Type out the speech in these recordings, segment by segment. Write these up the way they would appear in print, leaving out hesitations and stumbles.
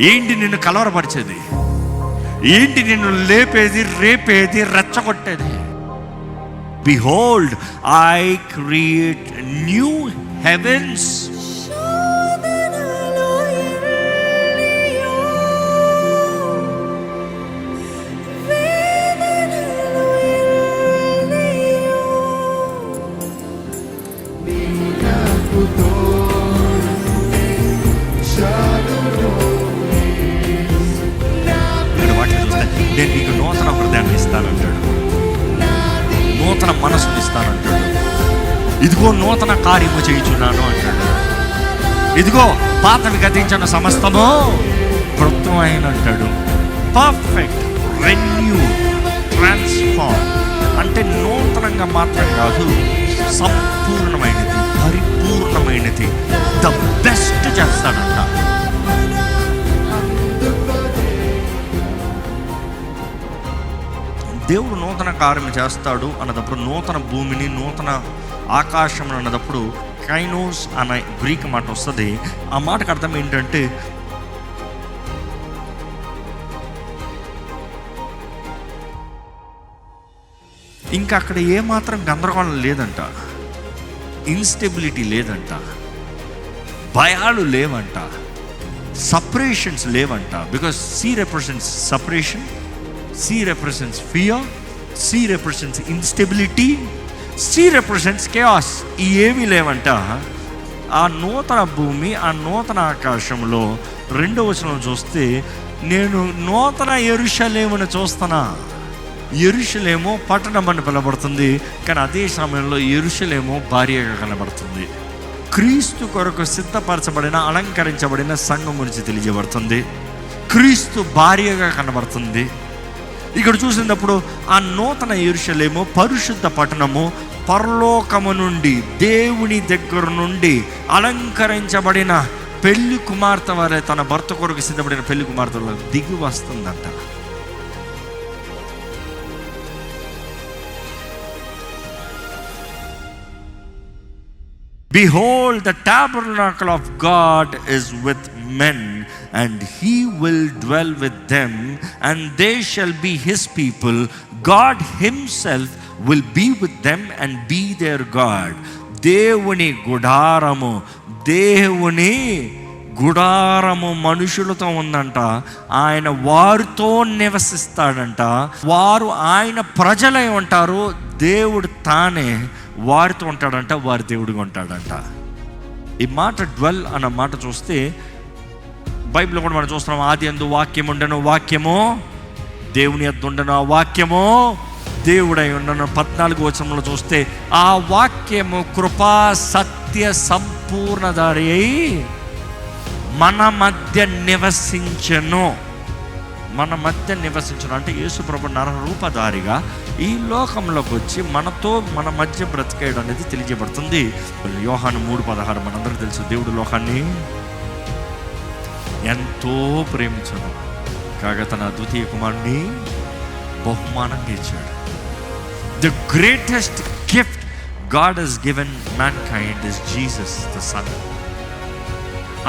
ఏంటి నిన్ను కలవరపరిచేది? ఏంటి నిన్ను లేపేది, రేపేది, రెచ్చగొట్టేది? Behold I create new heavens. నేను నీకు నూతన హృదయాన్ని ఇస్తానంటాడు, నూతన మనసుని ఇస్తానంటాడు. ఇదిగో నూతన కార్యము చేయుచున్నాను అంటాడు. ఇదిగో పాతవి గతించిన సమస్తము కృత్యమైన అంటాడు. పర్ఫెక్ట్, రెన్యూ, ట్రాన్స్ఫార్మ్ అంటే నూతనంగా మాత్రం కాదు, సంపూర్ణమైనది, పరిపూర్ణమైనది, ద బెస్ట్ చేస్తాడంట. దేవుడు నూతన కార్యం చేస్తాడు అన్నదప్పుడు, నూతన భూమిని, నూతన ఆకాశం అన్నదప్పుడు కైనోస్ అనే గ్రీక్ మాట వస్తుంది. ఆ మాటకు అర్థం ఏంటంటే ఇంకా అక్కడ ఏమాత్రం గందరగోళం లేదంట, ఇన్స్టెబిలిటీ లేదంట, భయాలు లేవంట, సపరేషన్స్ లేవంట. Because C represents separation, C represents fear, C represents instability, C represents chaos. ఈ ఏమీ లేవంట. ఆ నూతన భూమి, ఆ నూతన ఆకాశంలో 2వ వచనం చూస్తే, నేను నూతన యెరూషలేమును చూస్తున్నా. యెరూషలేము పట్టణం అని పిలబడుతుంది, కానీ అదే సమయంలో యెరూషలేము భార్యగా కనబడుతుంది. క్రీస్తు కొరకు సిద్ధపరచబడిన, అలంకరించబడిన సంఘం గురించి తెలియజేయబడుతుంది. క్రీస్తు భార్యగా కనబడుతుంది. ఇక్కడ చూసినప్పుడు ఆ నూతన యెరూషలేము పరిశుద్ధ పట్టణము పరలోకము నుండి, దేవుని దగ్గర నుండి అలంకరించబడిన పెళ్లి కుమార్తె వారే తన భర్త కొరకు సిద్ధపడిన పెళ్లి కుమార్తె దిగి వస్తుందంట. Behold, the tabernacle of God is with men, and he will dwell with them, and they shall be his people. God himself will be with them and be their God. దేవుని గుడారము, దేవుని గుడారము మనుషులతో ఉందంట. ఆయన వారితో నివసిస్తాడంట. వారు ఆయన ప్రజలై ఉంటారు. దేవుడు తానే వారితో ఉంటాడంట, వారి దేవుడిగా ఉంటాడంట. ఈ మాట డ్వెల్ అన్న మాట చూస్తే బైబిల్లో కూడా మనం చూస్తున్నాం. ఆది యందు వాక్యం ఉండెను, వాక్యము దేవుని యొద్ద ఉండెను, ఆ వాక్యము దేవుడై ఉండెను. 14వ వచనంలో చూస్తే, ఆ వాక్యము కృపా సత్య సంపూర్ణధారి అయి మన మధ్య నివసించెను. మన మధ్య నివసించను అంటే యేసు ప్రభు నరరూపధారిగా ఈ లోకంలోకి వచ్చి మనతో మన మధ్య బ్రతికేయడం అనేది తెలియజేయబడుతుంది. యోహాను 3:16 మనందరికీ తెలుసు. దేవుడు లోకాన్ని ఎంతో ప్రేమించాడు, కాగా తన ద్వితీయ కుమారుని బహుమానంగా ఇచ్చాడు. The greatest gift God has given mankind is Jesus the son.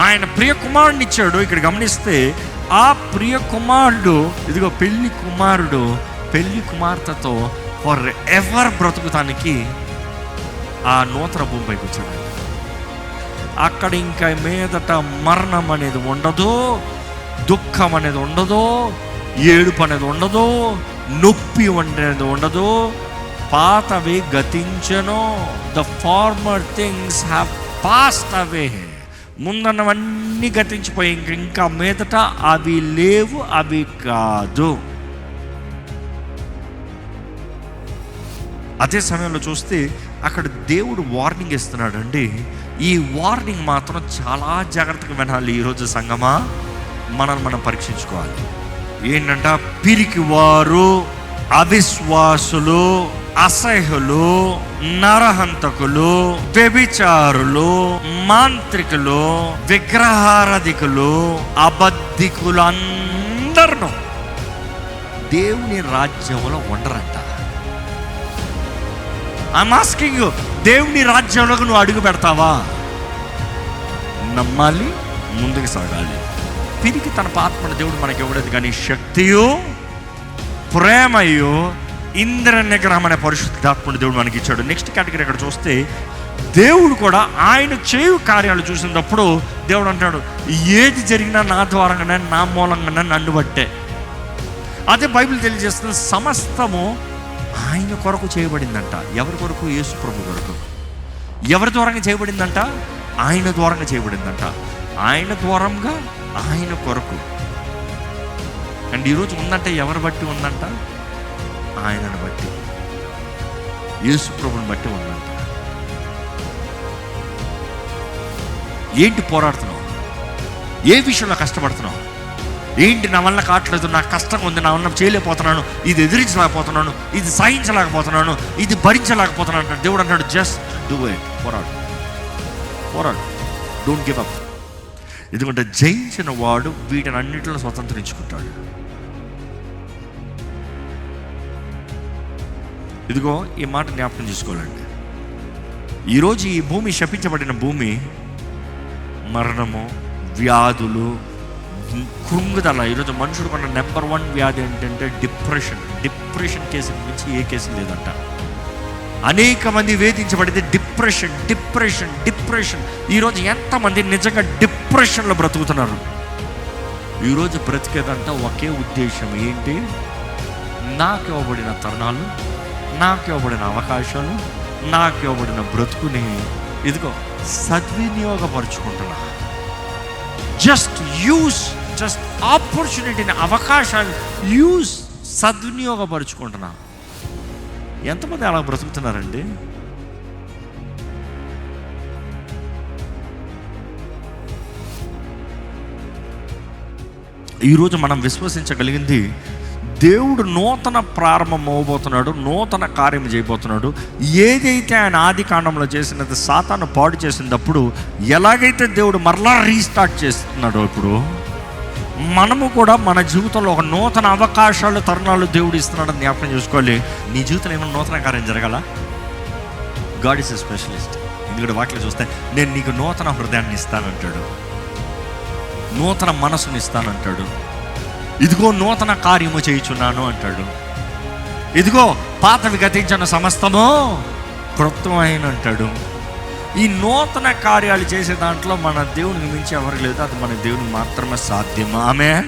ఆయన ప్రియ కుమారుని ఇచ్చాడు. ఇక్కడ గమనిస్తే ఆ ప్రియ కుమారుడు, ఇదిగో పెళ్లి కుమారుడు పెళ్లి కుమార్తెతో ఫర్ ఎవర్ బ్రతుకుతానికి ఆ నూతన భూమిపైకి వచ్చాడు. అక్కడ ఇంకా మీదట మరణం అనేది ఉండదు, దుఃఖం అనేది ఉండదు, ఏడుపు అనేది ఉండదు, నొప్పి అనేది ఉండదు. పాతవి గతించెను. The former things have passed away. ముందన్నవన్నీ గతించిపోయి ఇంకా మీదట అవి లేవు, అవి కాదు. అదే సమయంలో చూస్తే అక్కడ దేవుడు వార్నింగ్ ఇస్తున్నాడు అండి. ఈ వార్నింగ్ మాత్రం చాలా జాగ్రత్తగా వినాలి. ఈరోజు సంగమా మనల్ని మనం పరీక్షించుకోవాలి. ఏంటంట, పిరికివారు, అవిశ్వాసులు, అసహ్యులు, నరహంతకులు, వ్యభిచారులు, మాంత్రికులు, విగ్రహారాధికులు, అబద్ధికులు అందరూ దేవుని రాజ్యంలో ఉండరంట. ఐఎమ్ ఆస్కింగ్ యు, దేవుని రాజ్యంలోకి నువ్వు అడుగు పెడతావా? నమ్మాలి, ముందుకు సాగాలి. పిరికి తన ఆత్మను దేవుడు మనకి ఇవ్వలేదు, కానీ శక్తియు ప్రేమయు ఇంద్ర నిగ్రహం అనే పరిశుద్ధాత్మను దేవుడు మనకి ఇచ్చాడు. నెక్స్ట్ కేటగిరీ ఇక్కడ చూస్తే, దేవుడు కూడా ఆయన చేయు కార్యాలు చూసినప్పుడు దేవుడు అంటాడు, ఏది జరిగినా నా ద్వారంగానే, నా మూలంగానే, నన్ను బట్టే. అదే బైబిల్ తెలియజేస్తుంది, సమస్తము ఆయన కొరకు చేయబడిందంట. ఎవరి కొరకు? యేసు ప్రభు కొరకు. ఎవరి ద్వారంగా చేయబడిందంట? ఆయన ద్వారంగా చేయబడిందంట. ఆయన ద్వారంగా, ఆయన కొరకు. అండ్ ఈరోజు ఉందంటే ఎవరు బట్టి ఉందంట? ఆయనను బట్టి, యేసు ప్రభుని బట్టి ఉందంట. ఏంటి పోరాడుతున్నావు? ఏ విషయంలో కష్టపడుతున్నావు? ఏంటి నా వల్ల కావట్లేదు, నాకు కష్టంగా ఉంది, నా వల్ల చేయలేకపోతున్నాను, ఇది ఎదిరించలేకపోతున్నాను, ఇది సహించలేకపోతున్నాను, ఇది భరించలేకపోతున్నాను అంటే దేవుడు అంటాడు, జస్ట్ డూ ఇట్. పోరాడు, డోంట్ గివ్ అప్. ఎందుకంటే జయించిన వాడు వీటిని అన్నింటిలో స్వతంత్రించుకుంటాడు. ఇదిగో ఈ మాట జ్ఞాపకం చేసుకోవాలండి. ఈరోజు ఈ భూమి శపించబడిన భూమి, మరణము, వ్యాధులు, కృంగుదల. ఈరోజు మనుషుడు కొన్న నెంబర్ 1 వ్యాధి ఏంటంటే డిప్రెషన్ కేసు మించి ఏ కేసు లేదంట. అనేక మంది వేధించబడితే డిప్రెషన్. ఈరోజు ఎంతమంది నిజంగా డిప్రెషన్లో బ్రతుకుతున్నారు? ఈరోజు బ్రతికేదంట ఒకే ఉద్దేశం, ఏంటి? నాకు ఇవ్వబడిన తరుణాలు, నాకు ఇవ్వబడిన అవకాశాలు, నాకు ఇవ్వబడిన బ్రతుకుని ఇదిగో సద్వినియోగపరుచుకుంటున్నా. జస్ట్ ఆపర్చునిటీని, అవకాశాన్ని సద్వినియోగపరుచుకుంటున్నా. ఎంతమంది అలా బ్రతుకుతున్నారండి? ఈరోజు మనం విశ్వసించగలిగింది, దేవుడు నూతన ప్రారంభం అవ్వబోతున్నాడు, నూతన కార్యం చేయబోతున్నాడు. ఏదైతే ఆయన ఆది కాండంలో చేసినది సాతాను పాడు చేసినప్పుడు, ఎలాగైతే దేవుడు మరలా రీస్టార్ట్ చేస్తున్నాడో, ఇప్పుడు మనము కూడా మన జీవితంలో ఒక నూతన అవకాశాలు, తరుణాలు దేవుడు ఇస్తున్నాడని జ్ఞాపకం చేసుకోవాలి. నీ జీవితంలో ఏమైనా నూతన కార్యం జరగాల? God is a specialist. ఎందుకంటే వాక్యం చూస్తే, నేను నీకు నూతన హృదయాన్ని ఇస్తానంటాడు, నూతన మనసుని ఇస్తానంటాడు, ఇదిగో నూతన కార్యము చేయుచున్నాను అంటాడు, ఇదిగో పాతవి గతించిన సమస్తము క్రొత్తమైన అంటాడు. ఈ నూతన కార్యాలు చేసే దాంట్లో మన దేవునికి మించి ఎవరు లేదు, అది మన దేవునికి మాత్రమే సాధ్యము. ఆమేన్.